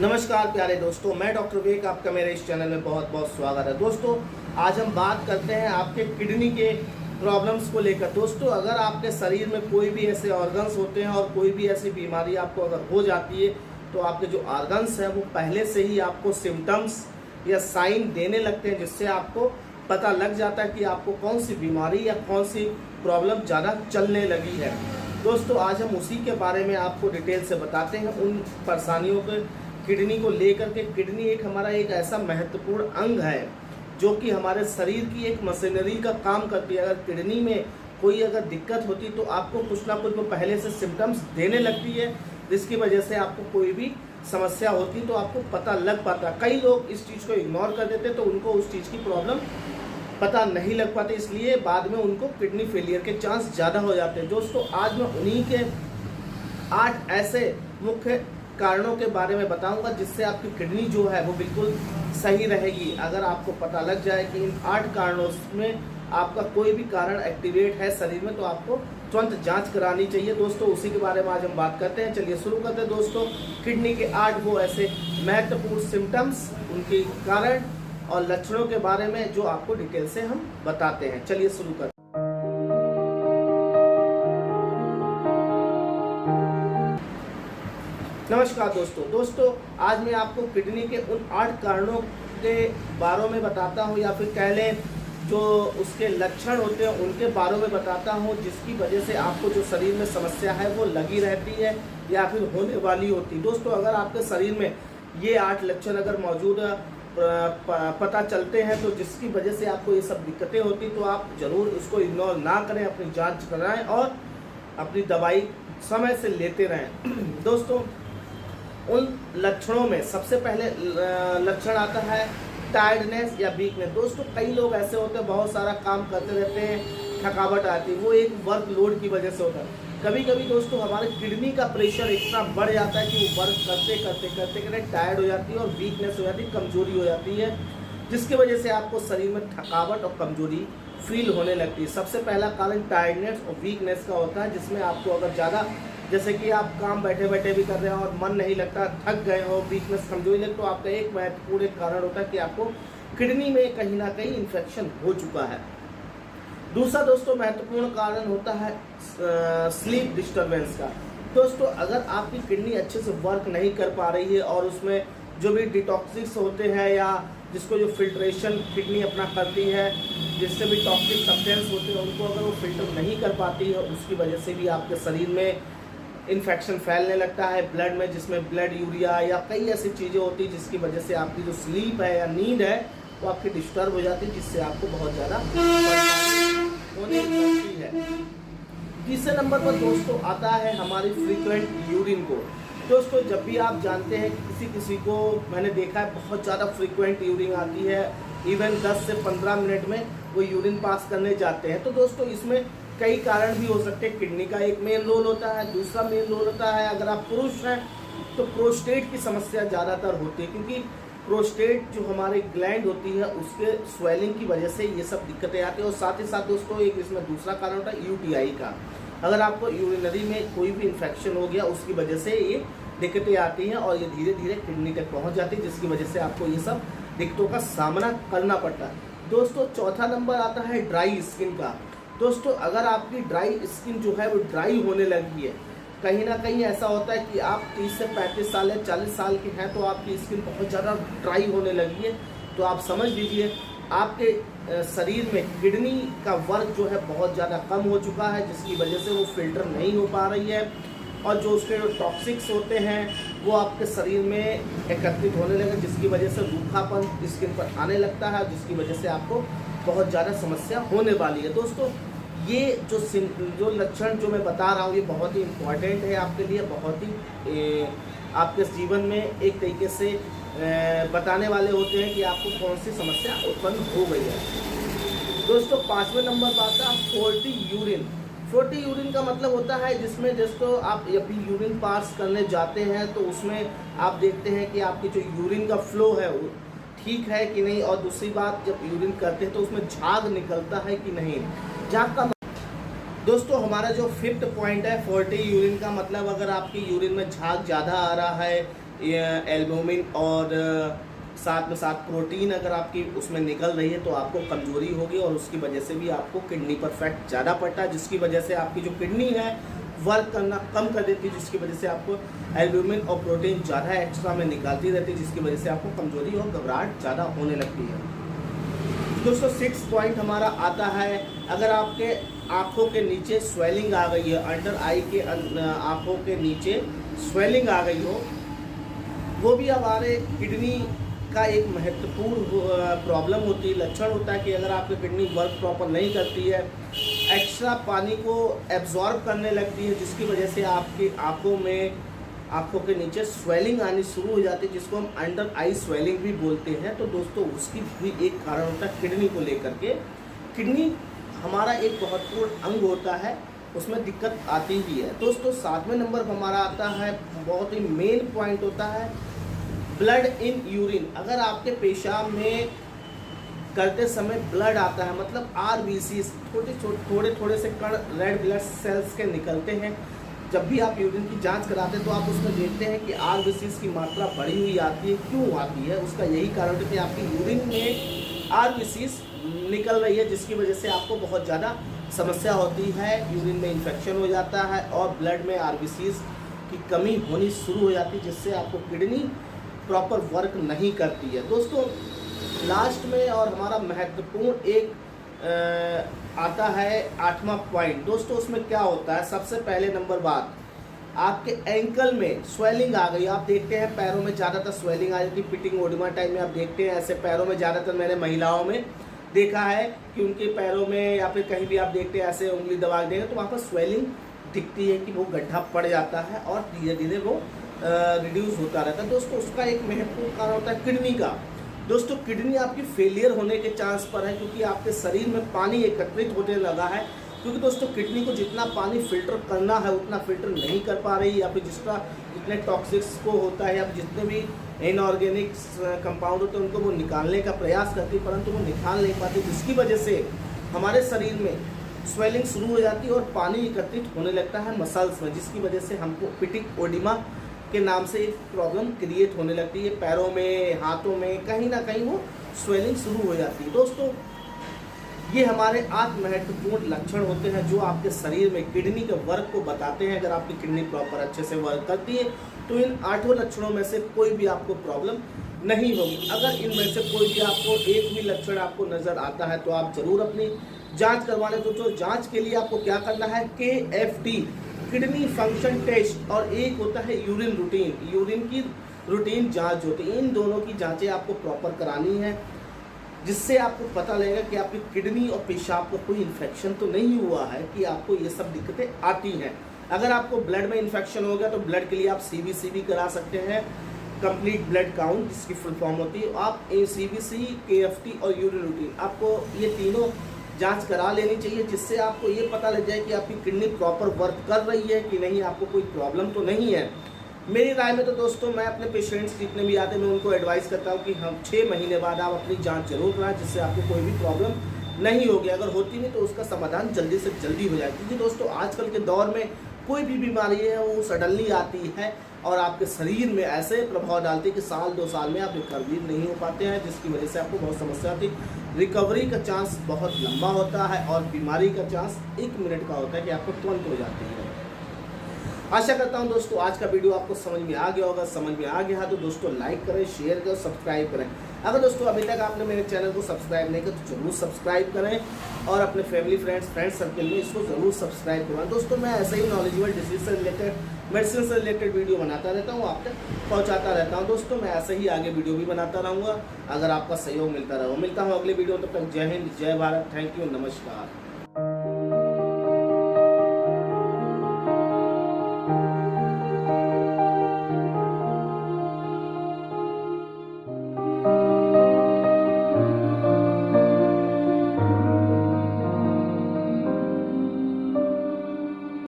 नमस्कार प्यारे दोस्तों, मैं डॉक्टर विवेक, आपका मेरे इस चैनल में बहुत बहुत स्वागत है। दोस्तों आज हम बात करते हैं आपके किडनी के प्रॉब्लम्स को लेकर। दोस्तों अगर आपके शरीर में कोई भी ऐसे ऑर्गन्स होते हैं और कोई भी ऐसी बीमारी आपको अगर हो जाती है तो आपके जो ऑर्गन्स हैं वो पहले से ही आपको सिम्टम्स या साइन देने लगते हैं, जिससे आपको पता लग जाता है कि आपको कौन सी बीमारी या कौन सी प्रॉब्लम ज़्यादा चलने लगी है। दोस्तों आज हम उसी के बारे में आपको डिटेल से बताते हैं, उन परेशानियों के किडनी को लेकर के। किडनी एक हमारा एक ऐसा महत्वपूर्ण अंग है जो कि हमारे शरीर की एक मशीनरी का काम करती है। अगर किडनी में कोई अगर दिक्कत होती तो आपको कुछ ना कुछ वो पहले से सिम्टम्स देने लगती है, जिसकी वजह से आपको कोई भी समस्या होती तो आपको पता लग पाता। कई लोग इस चीज़ को इग्नोर कर देते तो उनको उस चीज़ की प्रॉब्लम पता नहीं लग पाती, इसलिए बाद में उनको किडनी फेलियर के चांस ज़्यादा हो जाते हैं। दोस्तों आज मैं उन्हीं के 8 ऐसे मुख्य कारणों के बारे में बताऊंगा जिससे आपकी किडनी जो है वो बिल्कुल सही रहेगी। अगर आपको पता लग जाए कि इन 8 कारणों में आपका कोई भी कारण एक्टिवेट है शरीर में तो आपको तुरंत जांच करानी चाहिए। दोस्तों उसी के बारे में आज हम बात करते हैं। चलिए शुरू करते हैं। दोस्तों किडनी के 8 वो ऐसे महत्वपूर्ण सिम्टम्स, उनके कारण और लक्षणों के बारे में जो आपको डिटेल से हम बताते हैं। चलिए शुरू करते हैं। नमस्कार दोस्तों आज मैं आपको किडनी के उन 8 कारणों के बारे में बताता हूं, या फिर कह लें जो उसके लक्षण होते हैं उनके बारे में बताता हूं, जिसकी वजह से आपको जो शरीर में समस्या है वो लगी रहती है या फिर होने वाली होती है। दोस्तों अगर आपके शरीर में ये 8 लक्षण अगर मौजूद पता चलते हैं तो जिसकी वजह से आपको ये सब दिक्कतें होती तो आप ज़रूर उसको इग्नोर ना करें, अपनी जाँच कराएँ और अपनी दवाई समय से लेते रहें। दोस्तों उन लक्षणों में सबसे पहले लक्षण आता है टायर्डनेस या वीकनेस। दोस्तों कई लोग ऐसे होते हैं बहुत सारा काम करते रहते हैं, थकावट आती है, वो एक वर्कलोड की वजह से होता है। कभी कभी दोस्तों हमारे किडनी का प्रेशर इतना बढ़ जाता है कि वो वर्क करते करते टायर्ड हो जाती है और वीकनेस हो जाती है, कमजोरी हो जाती है, जिसकी वजह से आपको शरीर में थकावट और कमजोरी फील होने लगती है। सबसे पहला कारण टायर्डनेस और वीकनेस का होता है, जिसमें आपको अगर ज़्यादा जैसे कि आप काम बैठे बैठे भी कर रहे हो और मन नहीं लगता, थक गए हो, वीकनेस कमजोरी लगे, तो आपका एक महत्वपूर्ण कारण होता है कि आपको किडनी में कहीं ना कहीं इन्फेक्शन हो चुका है। दूसरा दोस्तों महत्वपूर्ण कारण होता है स्लीप डिस्टर्बेंस का। दोस्तों अगर आपकी किडनी अच्छे से वर्क नहीं कर पा रही है और उसमें जो भी डिटॉक्सिक्स होते हैं या जिसको जो फिल्ट्रेशन किडनी अपना करती है, जिससे भी टॉक्सिक सब्सटेंस होते हैं उनको अगर वो फिल्टर नहीं कर पाती है, उसकी वजह से भी आपके शरीर में इन्फेक्शन फैलने लगता है ब्लड में, जिसमें ब्लड यूरिया या कई ऐसी चीज़ें होती हैं जिसकी वजह से आपकी जो स्लीप है या नींद है वो आपकी डिस्टर्ब हो जाती है, जिससे आपको बहुत ज़्यादा होने लगती है। तीसरे नंबर पर दोस्तों आता है हमारी फ्रीक्वेंट यूरिन को। दोस्तों जब भी आप जानते हैं कि किसी को मैंने देखा है बहुत ज़्यादा फ्रीक्वेंट यूरिन आती है, इवन 10 से 15 मिनट में वो यूरिन पास करने जाते हैं, तो दोस्तों इसमें कई कारण भी हो सकते हैं। किडनी का एक मेन रोल होता है, दूसरा मेन रोल होता है अगर आप पुरुष हैं तो प्रोस्टेट की समस्या ज़्यादातर होती है, क्योंकि प्रोस्टेट जो हमारी ग्लैंड होती है उसके स्वेलिंग की वजह से ये सब दिक्कतें आती है। और साथ ही साथ दोस्तों एक इसमें दूसरा कारण होता है यूटीआई का। अगर आपको यूरिनरी में कोई भी इन्फेक्शन हो गया उसकी वजह से ये दिक्कतें आती हैं और ये धीरे धीरे किडनी तक पहुँच जाती है, जिसकी वजह से आपको ये सब दिक्कतों का सामना करना पड़ता है। दोस्तों चौथा नंबर आता है ड्राई स्किन का। दोस्तों अगर आपकी ड्राई स्किन जो है वो ड्राई होने लगी है, कहीं ना कहीं ऐसा होता है कि आप 30 से 35 साल या 40 साल के हैं तो आपकी स्किन बहुत ज़्यादा ड्राई होने लगी है, तो आप समझ लीजिए आपके शरीर में किडनी का वर्क जो है बहुत ज़्यादा कम हो चुका है, जिसकी वजह से वो फिल्टर नहीं हो पा रही है और जो उसके टॉक्सिक्स होते हैं वो आपके शरीर में एकत्रित होने लगे, जिसकी वजह से रूखापन स्किन पर आने लगता है, जिसकी वजह से आपको बहुत ज़्यादा समस्या होने वाली है। दोस्तों ये जो लक्षण जो मैं बता रहा हूँ ये बहुत ही इम्पॉर्टेंट है आपके लिए, बहुत ही आपके जीवन में एक तरीके से बताने वाले होते हैं कि आपको कौन सी समस्या उत्पन्न हो गई है। दोस्तों 5वें नंबर पर आता है फॉल्टी यूरिन। फॉल्टी यूरिन का मतलब होता है जिसमें दोस्तों आप जब भी यूरिन पास करने जाते हैं तो उसमें आप देखते हैं कि आपकी जो यूरिन का फ्लो है वो ठीक है कि नहीं, और दूसरी बात जब यूरिन करते हैं तो उसमें झाग निकलता है कि नहीं। झाग का दोस्तों हमारा जो 5th पॉइंट है फॉल्टी यूरिन का मतलब अगर आपकी यूरिन में झाग ज़्यादा आ रहा है एल्बुमिन और साथ में साथ प्रोटीन अगर आपकी उसमें निकल रही है तो आपको कमजोरी होगी और उसकी वजह से भी आपको किडनी पर इफेक्ट ज़्यादा पड़ता है, जिसकी वजह से आपकी जो किडनी है वर्क करना कम कर देती है, जिसकी वजह से आपको एल्बुमिन और प्रोटीन ज़्यादा एक्स्ट्रा में निकालती रहती है, जिसकी वजह से आपको कमजोरी और घबराहट ज़्यादा होने लगती है। दोस्तों 6 पॉइंट हमारा आता है, अगर आपके आँखों के नीचे स्वेलिंग आ गई है, अंडर आई के आँखों के नीचे स्वेलिंग आ गई हो, वो भी हमारे किडनी का एक महत्वपूर्ण प्रॉब्लम होती है, लक्षण होता है कि अगर आपकी किडनी वर्क प्रॉपर नहीं करती है, एक्स्ट्रा पानी को एब्जॉर्ब करने लगती है, जिसकी वजह से आपकी आँखों के नीचे स्वेलिंग आनी शुरू हो जाती है, जिसको हम अंडर आई स्वेलिंग भी बोलते हैं। तो दोस्तों उसकी भी एक कारण होता है किडनी को लेकर के। किडनी हमारा एक महत्वपूर्ण अंग होता है, उसमें दिक्कत आती ही है। दोस्तों 7वें नंबर पर हमारा आता है, बहुत ही मेन पॉइंट होता है ब्लड इन यूरिन। अगर आपके पेशाब में करते समय ब्लड आता है, मतलब आरबीसी थोड़े से कण रेड ब्लड सेल्स के निकलते हैं, जब भी आप यूरिन की जांच कराते हैं तो आप उसमें देखते हैं कि आरबीसीज की मात्रा बढ़ी हुई आती है। क्यों आती है? उसका यही कारण है कि आपकी यूरिन में आरबीसीज निकल रही है, जिसकी वजह से आपको बहुत ज़्यादा समस्या होती है, यूरिन में इन्फेक्शन हो जाता है और ब्लड में आरबीसीज की कमी होनी शुरू हो जाती है, जिससे आपको किडनी प्रॉपर वर्क नहीं करती है। दोस्तों लास्ट में और हमारा महत्वपूर्ण एक आता है 8वां पॉइंट। दोस्तों उसमें क्या होता है, सबसे पहले नंबर बात, आपके एंकल में स्वेलिंग आ गई। आप देखते हैं पैरों में ज़्यादातर स्वेलिंग आ जाती है, पिटिंग ओडिमा टाइम में आप देखते हैं ऐसे पैरों में, ज़्यादातर मैंने महिलाओं में देखा है कि उनके पैरों में या फिर कहीं भी आप देखते हैं ऐसे उंगली दबा देंगे तो वहाँ पर स्वेलिंग दिखती है कि वो गड्ढा पड़ जाता है और धीरे धीरे वो रिड्यूस होता रहता है। दोस्तों उसका एक महत्वपूर्ण कारण होता है किडनी का। दोस्तों किडनी आपकी फेलियर होने के चांस पर है, क्योंकि आपके शरीर में पानी एकत्रित होने लगा है, क्योंकि दोस्तों किडनी को जितना पानी फिल्टर करना है उतना फिल्टर नहीं कर पा रही, या फिर जितने टॉक्सिक्स को होता है या जितने भी इनऑर्गेनिक कंपाउंड होते हैं उनको वो निकालने का प्रयास करती है, परंतु वो निकाल नहीं पाती, जिसकी वजह से हमारे शरीर में स्वेलिंग शुरू हो जाती है और पानी एकत्रित होने लगता है मसल्स में, जिसकी वजह से हमको पिटिक ओडिमा के नाम से एक प्रॉब्लम क्रिएट होने लगती है। पैरों में, हाथों में, कहीं ना कहीं वो स्वेलिंग शुरू हो जाती है। दोस्तों ये हमारे 8 महत्वपूर्ण लक्षण होते हैं जो आपके शरीर में किडनी के वर्क को बताते हैं। अगर आपकी किडनी प्रॉपर अच्छे से वर्क करती है तो इन 8 लक्षणों में से कोई भी आपको प्रॉब्लम नहीं होगी। अगर इनमें से कोई भी आपको एक भी लक्षण आपको नज़र आता है तो आप ज़रूर अपनी जांच करवा लें। तो जांच के लिए आपको क्या करना है, KFT किडनी फंक्शन टेस्ट और एक होता है यूरिन रूटीन, यूरिन की रूटीन जांच होती है। इन दोनों की जांचें आपको प्रॉपर करानी है, जिससे आपको पता लगेगा कि आपकी किडनी और पेशाब को कोई इन्फेक्शन तो नहीं हुआ है कि आपको ये सब दिक्कतें आती हैं। अगर आपको ब्लड में इन्फेक्शन हो गया तो ब्लड के लिए आप CBC भी करा सकते हैं, कंप्लीट ब्लड काउंट जिसकी फुल फॉर्म होती है। आप CBC, KFT और यूरिन रूटीन, आपको ये तीनों जांच करा लेनी चाहिए, जिससे आपको ये पता लग जाए कि आपकी किडनी प्रॉपर वर्क कर रही है कि नहीं, आपको कोई प्रॉब्लम तो नहीं है। मेरी राय में तो दोस्तों मैं अपने पेशेंट्स जितने भी आते हैं मैं उनको एडवाइस करता हूँ कि हम 6 महीने बाद आप अपनी जांच जरूर कराएं, जिससे आपको कोई भी प्रॉब्लम नहीं होगी। अगर होती नहीं तो उसका समाधान जल्दी से जल्दी हो जाए, क्योंकि दोस्तों आजकल के दौर में कोई भी बीमारी है वो सडनली आती है और आपके शरीर में ऐसे प्रभाव डालती है कि साल 2 साल में आप रिकवरी नहीं हो पाते हैं, जिसकी वजह से आपको बहुत समस्या आती है। रिकवरी का चांस बहुत लंबा होता है और बीमारी का चांस 1 मिनट का होता है कि आपको तुरंत हो जाती है। आशा करता हूं दोस्तों आज का वीडियो आपको समझ में आ गया होगा। समझ में आ गया तो दोस्तों लाइक करें, शेयर करें, सब्सक्राइब करें। अगर दोस्तों अभी तक आपने मेरे चैनल को सब्सक्राइब नहीं किया तो जरूर सब्सक्राइब करें और अपने फैमिली फ्रेंड्स सर्कल में इसको ज़रूर सब्सक्राइब करवाएं। दोस्तों मैं ऐसे ही नॉलेजेबल डिसीज से रिलेटेड, मेडिसिन से रिलेटेड वीडियो बनाता रहता हूँ, आप तक पहुँचाता रहता हूँ। दोस्तों मैं ऐसे ही आगे वीडियो भी बनाता रहूँगा अगर आपका सहयोग मिलता रहा। मिलता हूँ अगले वीडियो, तब तक जय हिंद, जय भारत, थैंक यू, नमस्कार।